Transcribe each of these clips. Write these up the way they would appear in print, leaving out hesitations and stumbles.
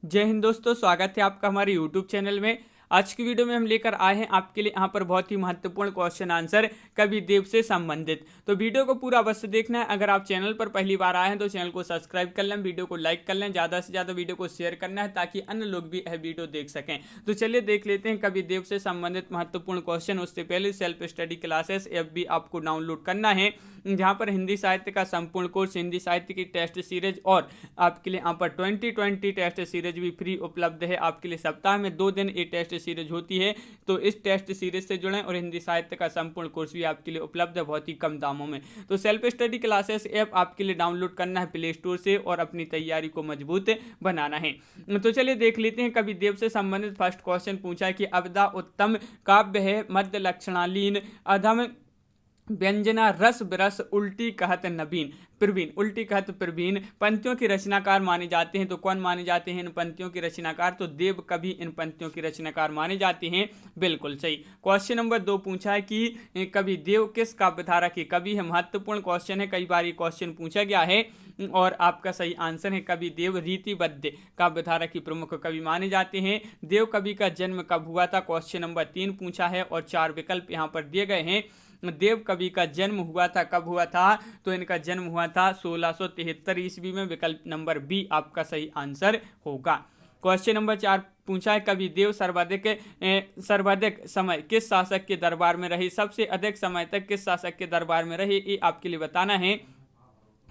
जय हिंद दोस्तों, स्वागत है आपका हमारे YouTube चैनल में। आज की वीडियो में हम लेकर आए हैं आपके लिए यहाँ पर बहुत ही महत्वपूर्ण क्वेश्चन आंसर कवि देव से संबंधित। तो वीडियो को पूरा अवश्य देखना है। अगर आप चैनल पर पहली बार आए हैं तो चैनल को सब्सक्राइब कर लें, वीडियो को लाइक कर लें, ज़्यादा से ज़्यादा वीडियो को शेयर करना है ताकि अन्य लोग भी यह वीडियो देख सकें। तो चलिए देख लेते हैं कवि देव से संबंधित महत्वपूर्ण क्वेश्चन। उससे पहले सेल्फ स्टडी क्लासेस ऐप भी आपको डाउनलोड करना है, जहाँ पर हिंदी साहित्य का संपूर्ण कोर्स, हिंदी साहित्य की टेस्ट सीरीज और आपके लिए यहाँ पर 2020 टेस्ट सीरीज भी फ्री उपलब्ध है। आपके लिए सप्ताह में 2 दिन ये टेस्ट सीरीज होती है, तो इस टेस्ट सीरीज से जुड़ें और हिंदी साहित्य का संपूर्ण कोर्स भी आपके लिए उपलब्ध है बहुत ही कम दामों में। तो सेल्फ स्टडी क्लासेस ऐप आपके लिए डाउनलोड करना है प्ले स्टोर से और अपनी तैयारी को मजबूत बनाना है। तो चलिए देख लेते हैं। कवि देव से संबंधित फर्स्ट क्वेश्चन पूछा है कि अबदा उत्तम काव्य है, मध्य लक्षणालीन, अधम व्यंजना रस बिरस, उल्टी कहत नवीन प्रवीण। उल्टी कहत प्रवीण पंक्तियों के रचनाकार माने जाते हैं। तो कौन माने जाते हैं इन पंक्तियों के रचनाकार? तो देव कवि इन पंक्तियों के रचनाकार माने जाते हैं। बिल्कुल सही। क्वेश्चन नंबर 2 पूछा है कि कवि देव किस काव्यधारा के कवि है? महत्वपूर्ण क्वेश्चन है, कई बार ये क्वेश्चन पूछा गया है और आपका सही आंसर है कवि देव रीतिबद्ध काव्यधारा की प्रमुख कवि माने जाते हैं। देव कवि का जन्म कब हुआ था? क्वेश्चन नंबर 3 पूछा है और 4 विकल्प यहाँ पर दिए गए हैं। देव कवि का जन्म हुआ था, कब हुआ था? तो इनका जन्म हुआ था 1673 ईस्वी में। विकल्प नंबर बी आपका सही आंसर होगा। क्वेश्चन नंबर 4 पूछा है कवि देव सर्वाधिक समय किस शासक के दरबार में रहे? सबसे अधिक समय तक किस शासक के दरबार में रहे, ये आपके लिए बताना है।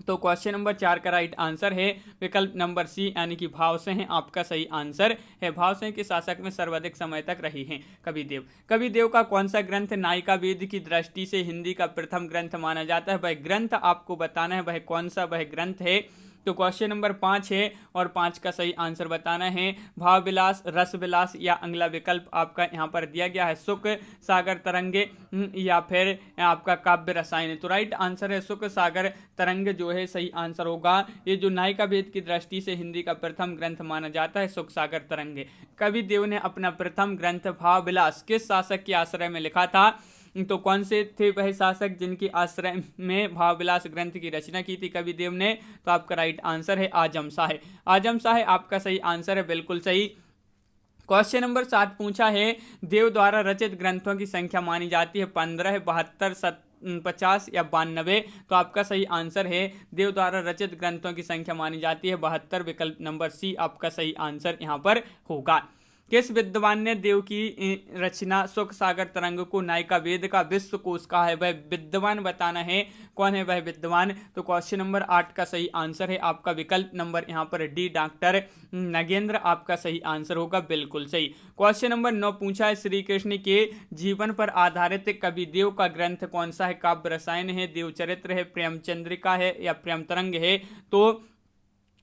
तो क्वेश्चन नंबर 4 का राइट आंसर है विकल्प नंबर सी, यानी कि भावसेन आपका सही आंसर है। भावसेन के शासक में सर्वाधिक समय तक रही हैं कवि देव। कवि देव का कौन सा ग्रंथ नायिका वेद की दृष्टि से हिंदी का प्रथम ग्रंथ माना जाता है? वह ग्रंथ आपको बताना है, वह कौन सा वह ग्रंथ है। तो क्वेश्चन नंबर 5 है और 5 का सही आंसर बताना है भाव विलास, रस विलास या अगला विकल्प आपका यहाँ पर दिया गया है सुख सागर तरंगे या फिर आपका काव्य रसायन। तो राइट आंसर है सुख सागर तरंग जो है सही आंसर होगा। ये जो नायिका वेद की दृष्टि से हिंदी का प्रथम ग्रंथ माना जाता है सुख सागर तरंगे। कवि देव ने अपना प्रथम ग्रंथ भाव विलास किस शासक के आश्रय में लिखा था? तो कौन से थे वह शासक जिनके आश्रय में भावविलास ग्रंथ की रचना की थी कवि देव ने? तो आपका राइट आंसर है आजम शाह। आजम शाह आपका सही आंसर है, बिल्कुल सही। क्वेश्चन नंबर 7 पूछा है देव द्वारा रचित ग्रंथों की संख्या मानी जाती है 15, 72, 50 या 92। तो आपका सही आंसर है देव द्वारा रचित ग्रंथों की संख्या मानी जाती है 72। विकल्प नंबर सी आपका सही आंसर यहाँ पर होगा। किस विद्वान ने देव की रचना सुख सागर तरंग को नायिका वेद का विश्व कोश कहा है? वह विद्वान बताना है, कौन है वह विद्वान? तो क्वेश्चन नंबर 8 का सही आंसर है आपका विकल्प नंबर यहाँ पर डी, डॉक्टर नगेंद्र आपका सही आंसर होगा, बिल्कुल सही। क्वेश्चन नंबर 9 पूछा है श्री कृष्ण के जीवन पर आधारित कवि देव का ग्रंथ कौन सा है? काव्य रसायन है, देव चरित्र है, प्रेमचंद्रिका है या प्रेम तरंग है? तो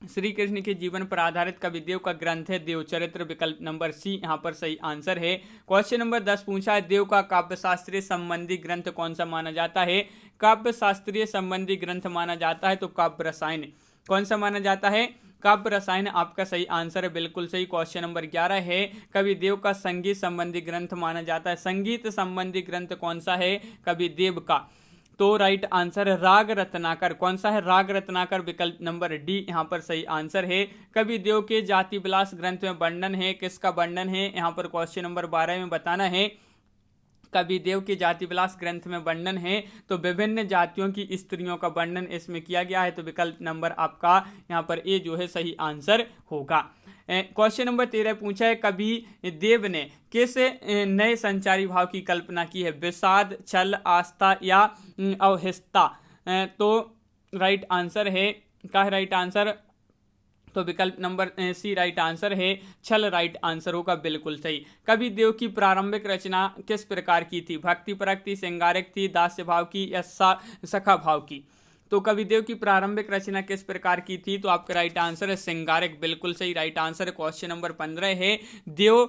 श्री कृष्ण के जीवन पर आधारित कवि देव का ग्रंथ है देवचरित्र। विकल्प नंबर सी यहाँ पर सही आंसर है। क्वेश्चन नंबर 10 पूछा है देव का काव्य शास्त्रीय संबंधी ग्रंथ कौन सा माना जाता है? काव्य शास्त्रीय संबंधी ग्रंथ माना जाता है तो काव्य रसायन। कौन सा माना जाता है? काव्य रसायन आपका सही आंसर है, बिल्कुल सही। क्वेश्चन नंबर 11 है कवि देव का संगीत संबंधी ग्रंथ माना जाता है। संगीत संबंधी ग्रंथ कौन सा है कवि देव का? तो राइट आंसर है राग रत्नाकर। कौन सा है? राग रत्नाकर। विकल्प नंबर डी यहाँ पर सही आंसर है। कवि देव के जाति विलास ग्रंथ में वर्णन है, किसका वर्णन है? यहाँ पर क्वेश्चन नंबर 12 में बताना है। कवि देव के जाति विलास ग्रंथ में वर्णन है तो विभिन्न जातियों की स्त्रियों का वर्णन इसमें किया गया है। तो विकल्प नंबर आपका यहाँ पर ए जो है सही आंसर होगा। क्वेश्चन नंबर 13 पूछा है कवि देव ने किस नए संचारी भाव की कल्पना की है? विषाद, छल, आस्था या अवहिष्ठता? तो राइट आंसर है क्या है राइट आंसर? तो विकल्प नंबर सी राइट आंसर है, छल राइट आंसर होगा, बिल्कुल सही। कवि देव की प्रारंभिक रचना किस प्रकार की थी? भक्ति परक थी, श्रृंगारिक थी, दास्य भाव की या सखा भाव की? तो कवि देव की प्रारंभिक रचना किस प्रकार की थी? तो आपका राइट आंसर है श्रृंगारिक, बिल्कुल सही राइट आंसर है। क्वेश्चन नंबर 15 है देव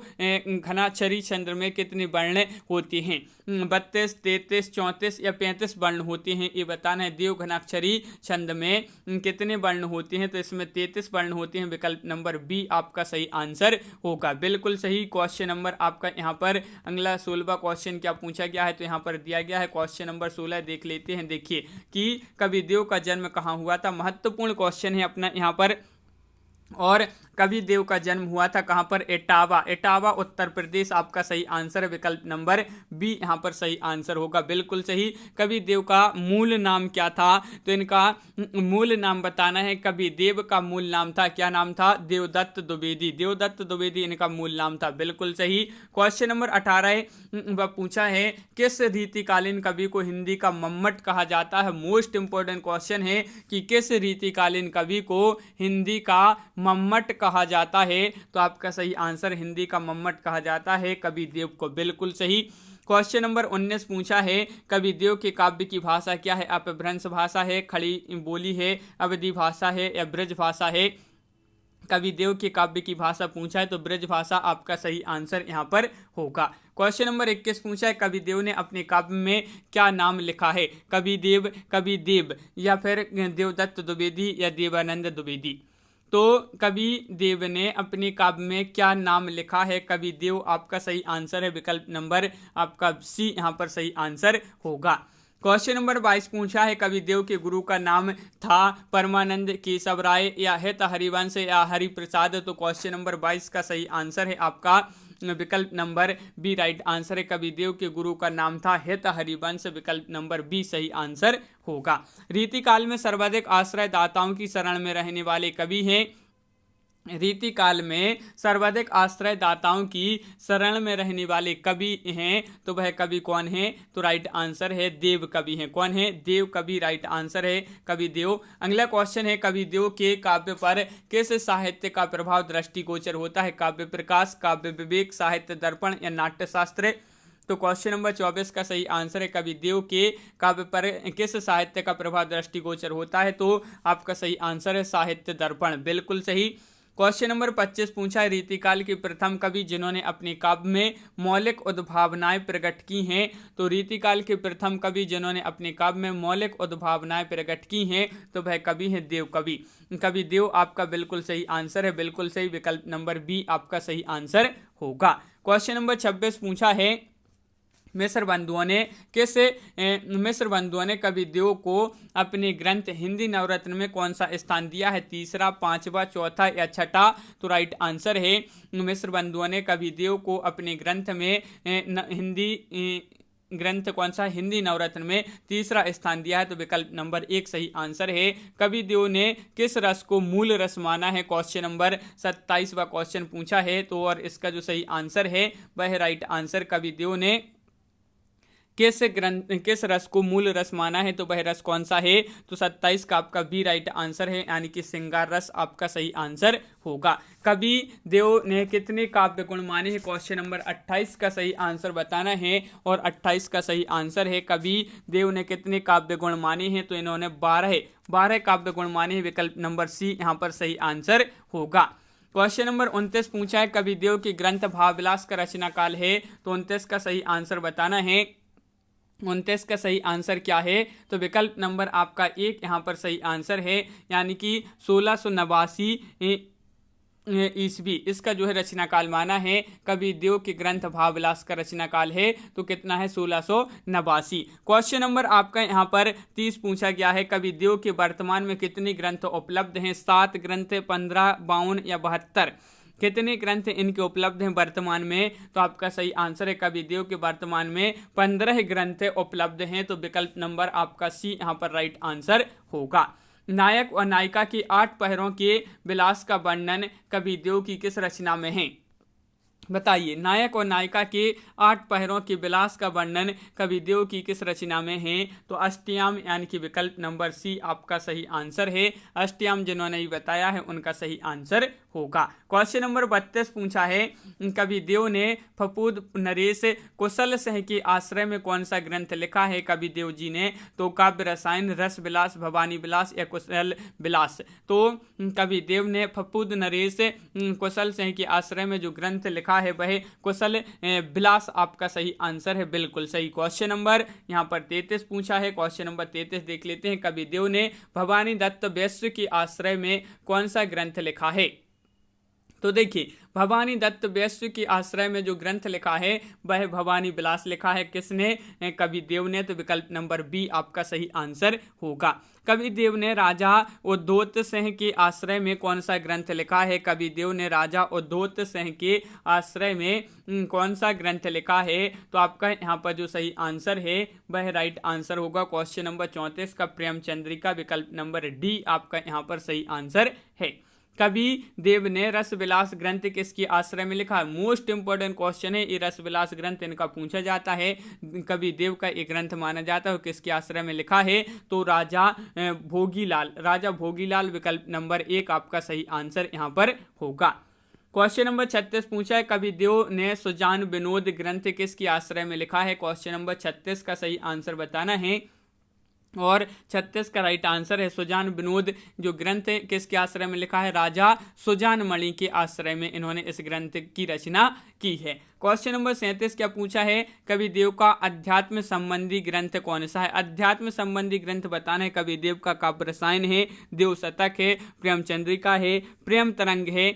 घनाक्षरी छंद में कितने वर्ण होती हैं? 32, 33, 34 या 35 वर्ण होते हैं, ये बताना है। देव घनाक्षरी छंद में कितने वर्ण होते हैं? तो इसमें 33 वर्ण होते हैं। विकल्प नंबर बी आपका सही आंसर होगा, बिल्कुल सही। क्वेश्चन नंबर आपका यहाँ पर अगला 16वां क्वेश्चन क्या पूछा गया है? तो यहाँ पर दिया गया है क्वेश्चन नंबर 16 देख लेते हैं। देखिए कि कवि देव का जन्म कहाँ हुआ था। महत्वपूर्ण क्वेश्चन है अपना यहाँ पर। और कवि देव का जन्म हुआ था कहां पर? इटावा। इटावा उत्तर प्रदेश आपका सही आंसर है, विकल्प नंबर बी यहां पर सही आंसर होगा, बिल्कुल सही। कवि देव का मूल नाम क्या था? तो इनका मूल नाम बताना है। कवि देव का मूल नाम था, क्या नाम था? देवदत्त द्विवेदी। देवदत्त द्विवेदी इनका मूल नाम था, बिल्कुल सही। क्वेश्चन नंबर 18 वह पूछा है किस रीतिकालीन कवि को हिंदी का मम्मट कहा जाता है? मोस्ट इंपोर्टेंट क्वेश्चन है कि किस रीतिकालीन कवि को हिंदी का मम्मट कहा जाता है? तो आपका सही आंसर हिंदी का मम्मट कहा जाता है कवि देव को, बिल्कुल सही। क्वेश्चन नंबर 19 पूछा है कवि देव के काव्य की भाषा क्या है? अपभ्रंश भाषा है, खड़ी बोली है, अवधी भाषा है या ब्रज भाषा है? कवि देव के काव्य की भाषा पूछा है तो ब्रज भाषा आपका सही आंसर यहां पर होगा। क्वेश्चन नंबर 21 पूछा है कवि देव ने अपने काव्य में क्या नाम लिखा है? कवि देव या फिर देवदत्त द्विवेदी या देवानंद द्विवेदी? तो कवि देव ने अपने काव्य में क्या नाम लिखा है? कवि देव आपका सही आंसर है, विकल्प नंबर आपका सी यहां पर सही आंसर होगा। क्वेश्चन नंबर 22 पूछा है कवि देव के गुरु का नाम था परमानंद केशव राय या हित हरिवंश या हरिप्रसाद? तो क्वेश्चन नंबर 22 का सही आंसर है आपका विकल्प नंबर बी राइट आंसर है। कवि देव के गुरु का नाम था हित हरिवंश, विकल्प नंबर बी सही आंसर होगा। रीतिकाल में सर्वाधिक आश्रय दाताओं की शरण में रहने वाले कवि हैं। रीतिकाल में सर्वाधिक आश्रय दाताओं की शरण में रहने वाले कवि हैं, तो वह कवि कौन है? तो राइट आंसर है देव कवि हैं। कौन है? देव कवि राइट आंसर है कवि देव। अगला क्वेश्चन है कवि देव के काव्य पर किस साहित्य का प्रभाव दृष्टिगोचर होता है? काव्य प्रकाश, काव्य विवेक, साहित्य दर्पण या नाट्य शास्त्र? तो क्वेश्चन नंबर 24 का सही आंसर है कवि देव के काव्य पर किस साहित्य का प्रभाव दृष्टिगोचर होता है? तो आपका सही आंसर है साहित्य दर्पण, बिल्कुल सही। क्वेश्चन नंबर 25 पूछा है रीतिकाल के प्रथम कवि जिन्होंने अपने काव्य में मौलिक उद्भावनाएं प्रकट की हैं। तो रीतिकाल के प्रथम कवि जिन्होंने अपने काव्य में मौलिक उद्भावनाएं प्रकट की हैं तो वह कवि है देव कवि। कवि देव आपका बिल्कुल सही आंसर है, बिल्कुल सही, विकल्प नंबर बी आपका सही आंसर होगा। क्वेश्चन नंबर 26 पूछा है मिस्र बंधुओं ने कवि देव को अपने ग्रंथ हिंदी नवरत्न में कौन सा स्थान दिया है? तीसरा, पांचवा, चौथा या छठा? तो राइट आंसर है मिस्र बंधुओं ने कवि देव को अपने ग्रंथ में हिंदी ग्रंथ कौन सा? हिंदी नवरत्न में तीसरा स्थान दिया है, तो विकल्प नंबर 1 सही आंसर है। कवि देव ने किस रस को मूल रस माना है? क्वेश्चन नंबर 27वां क्वेश्चन पूछा है, तो और इसका जो सही आंसर है वह राइट आंसर कवि देव ने किस रस को मूल रस माना है, तो वह रस कौन सा है? तो 27 का आपका बी राइट आंसर है, यानी कि श्रृंगार रस आपका सही आंसर होगा। कवि देव ने कितने काव्य गुण माने हैं? क्वेश्चन नंबर 28 का सही आंसर बताना है, और 28 का सही आंसर है कवि देव ने कितने काव्य गुण माने हैं? तो इन्होंने 12 काव्य गुण माने हैं, विकल्प नंबर सी यहाँ पर सही आंसर होगा। क्वेश्चन नंबर 29 पूछा है कवि देव के ग्रंथ भावविलास का रचना काल है, तो 29 का सही आंसर बताना है। 29 का सही आंसर क्या है? तो विकल्प नंबर आपका 1 यहाँ पर सही आंसर है, यानी कि 1689 ईस्वी इसका जो है रचना काल माना है। कवि देव के ग्रंथ भावविलास का रचना काल है तो कितना है? 1689। क्वेश्चन नंबर आपका यहाँ पर 30 पूछा गया है कवि देव के वर्तमान में कितने ग्रंथ उपलब्ध हैं? 7 ग्रंथ, 15, 52 या 72? कितने ग्रंथ इनके उपलब्ध हैं वर्तमान में? तो आपका सही आंसर है कवि देव के वर्तमान में 15 ग्रंथ उपलब्ध हैं, तो विकल्प नंबर आपका सी यहाँ पर राइट आंसर होगा। नायक और नायिका के 8 पहरों के विलास का वर्णन कवि देव की किस रचना में है? बताइए, नायक और नायिका के 8 पहरों के विलास का वर्णन कवि देव की किस रचना में है? तो अष्टयाम, यानी कि विकल्प नंबर सी आपका सही आंसर है। अष्टयाम जिन्होंने ये बताया है उनका सही आंसर होगा। क्वेश्चन नंबर 32 पूछा है कवि देव ने फफूद नरेश कुशल सिंह के आश्रय में कौन सा ग्रंथ लिखा है कवि देव जी ने? तो काव्य रसायन, रस विलास, भवानी विलास या कुशल विलास? तो कवि देव ने फफूद नरेश कुशल सिंह के आश्रय में जो ग्रंथ लिखा है वह कुशल विलास आपका सही आंसर है, बिल्कुल सही। क्वेश्चन नंबर यहाँ पर 33 पूछा है। क्वेश्चन नंबर 33 देख लेते हैं। कवि देव ने भवानी दत्त वैश्य के आश्रय में कौन सा ग्रंथ लिखा है? तो देखिए, भवानी दत्त वैश्य के आश्रय में जो ग्रंथ लिखा है वह भवानी विलास लिखा है। किसने? कवि देव ने। तो विकल्प नंबर बी आपका सही आंसर होगा। कवि देव ने राजा उद्धोत सिंह के आश्रय में कौन सा ग्रंथ लिखा है? कवि देव ने राजा उद्धोत सिंह के आश्रय में कौन सा ग्रंथ लिखा है? तो आपका यहाँ पर जो सही आंसर है वह राइट आंसर होगा क्वेश्चन नंबर 34 का प्रेमचंद्रिका। विकल्प नंबर डी आपका यहाँ पर सही आंसर है। कवि देव ने रस विलास ग्रंथ किसके आश्रय में लिखा? मोस्ट इंपोर्टेंट क्वेश्चन है ये। रस विलास ग्रंथ इनका पूछा जाता है। कवि देव का एक ग्रंथ माना जाता है, किसके आश्रय में लिखा है? तो राजा भोगीलाल। राजा भोगीलाल विकल्प नंबर 1 आपका सही आंसर यहाँ पर होगा। क्वेश्चन नंबर 36 पूछा है, कवि देव ने सुजान विनोद ग्रंथ किसके आश्रय में लिखा है? क्वेश्चन नंबर 36 का सही आंसर बताना है और 36 का राइट आंसर है सुजान विनोद जो ग्रंथ है किसके आश्रय में लिखा है? राजा सुजान मणि के आश्रय में इन्होंने इस ग्रंथ की रचना की है। क्वेश्चन नंबर 37 क्या पूछा है? कवि देव का अध्यात्म संबंधी ग्रंथ कौन सा है? अध्यात्म संबंधी ग्रंथ बताना है। कवि देव का काव्य रसायन है, देव शतक है, प्रेमचंद्रिका है, प्रेम तरंग है।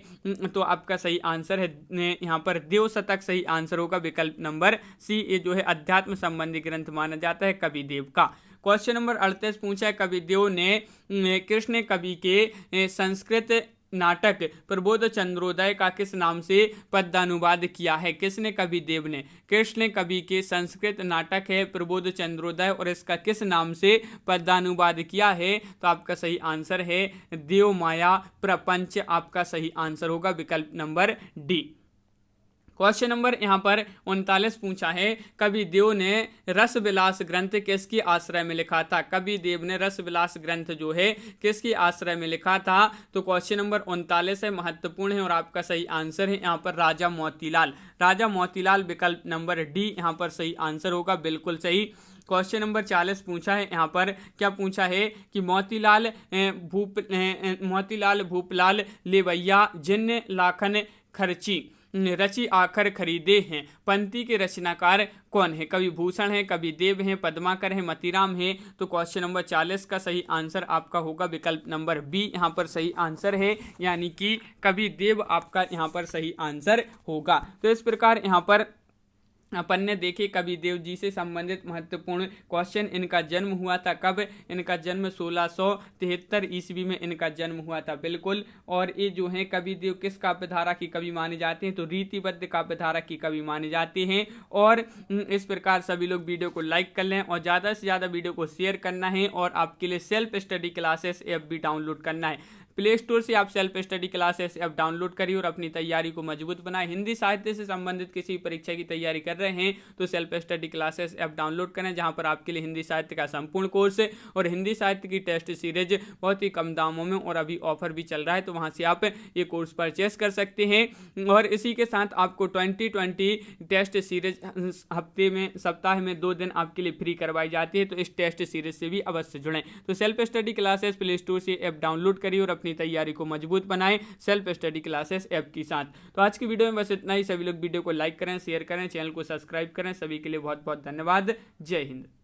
तो आपका सही आंसर है यहाँ पर देव शतक सही आंसर होगा। विकल्प नंबर सी ये जो है अध्यात्म संबंधी ग्रंथ माना जाता है कवि देव का। क्वेश्चन नंबर 38 पूछा है, कवि देव ने कृष्ण कवि के संस्कृत नाटक प्रबोध चंद्रोदय का किस नाम से पद्यानुवाद किया है? किसने? कवि देव ने। कृष्ण कवि के संस्कृत नाटक है प्रबोध चंद्रोदय और इसका किस नाम से पद्यानुवाद किया है? तो आपका सही आंसर है देव माया प्रपंच आपका सही आंसर होगा। विकल्प नंबर डी। क्वेश्चन नंबर यहाँ पर 39 पूछा है, कवि देव ने रस विलास ग्रंथ किसके आश्रय में लिखा था? कवि देव ने रस विलास ग्रंथ जो है किसके आश्रय में लिखा था? तो क्वेश्चन नंबर 39 है, महत्वपूर्ण है और आपका सही आंसर है यहाँ पर राजा मोतीलाल। राजा मोतीलाल विकल्प नंबर डी यहाँ पर सही आंसर होगा, बिल्कुल सही। क्वेश्चन नंबर 40 पूछा है, यहाँ पर क्या पूछा है कि मोतीलाल भूपलाल लेवैया जिन लाखन खर्ची रची आखर खरीदे हैं, पंक्ति के रचनाकार कौन है? कवि भूषण है, कवि देव हैं, पद्माकर है, मतीराम है। तो क्वेश्चन नंबर 40 का सही आंसर आपका होगा विकल्प नंबर बी यहाँ पर सही आंसर है, यानी कि कवि देव आपका यहाँ पर सही आंसर होगा। तो इस प्रकार यहाँ पर अपन ने देखे कवि देव जी से संबंधित महत्वपूर्ण क्वेश्चन। इनका जन्म हुआ था कब? इनका जन्म 1673 ईस्वी में इनका जन्म हुआ था, बिल्कुल। और ये जो है कवि देव किस काव्यधारा की कवि माने जाते हैं? तो रीतिबद्ध काव्यधारा की कवि माने जाते हैं। और इस प्रकार सभी लोग वीडियो को लाइक कर लें और ज़्यादा से ज़्यादा वीडियो को शेयर करना है और आपके लिए सेल्फ स्टडी क्लासेस ऐप भी डाउनलोड करना है। प्ले स्टोर से आप self study classes app download करिए और अपनी तैयारी को मजबूत बनाएं। हिंदी साहित्य से संबंधित किसी परीक्षा की तैयारी कर रहे हैं तो self study classes app download करें, जहां पर आपके लिए हिंदी साहित्य का संपूर्ण कोर्स और हिंदी साहित्य की टेस्ट सीरीज बहुत ही कम दामों में और अभी ऑफर भी चल रहा है, तो वहां से आप ये कोर्स परचेस कर सकते हैं। और इसी के साथ आपको 2020 टेस्ट सीरीज सप्ताह में 2 दिन आपके लिए फ्री करवाई जाती है, तो इस टेस्ट सीरीज से भी अवश्य जुड़ें। तो self study classes play store से ऐप डाउनलोड करिए और अपनी तैयारी को मजबूत बनाएं सेल्फ स्टडी क्लासेस ऐप के साथ। तो आज की वीडियो में बस इतना ही। सभी लोग वीडियो को लाइक करें, शेयर करें, चैनल को सब्सक्राइब करें। सभी के लिए बहुत बहुत धन्यवाद। जय हिंद।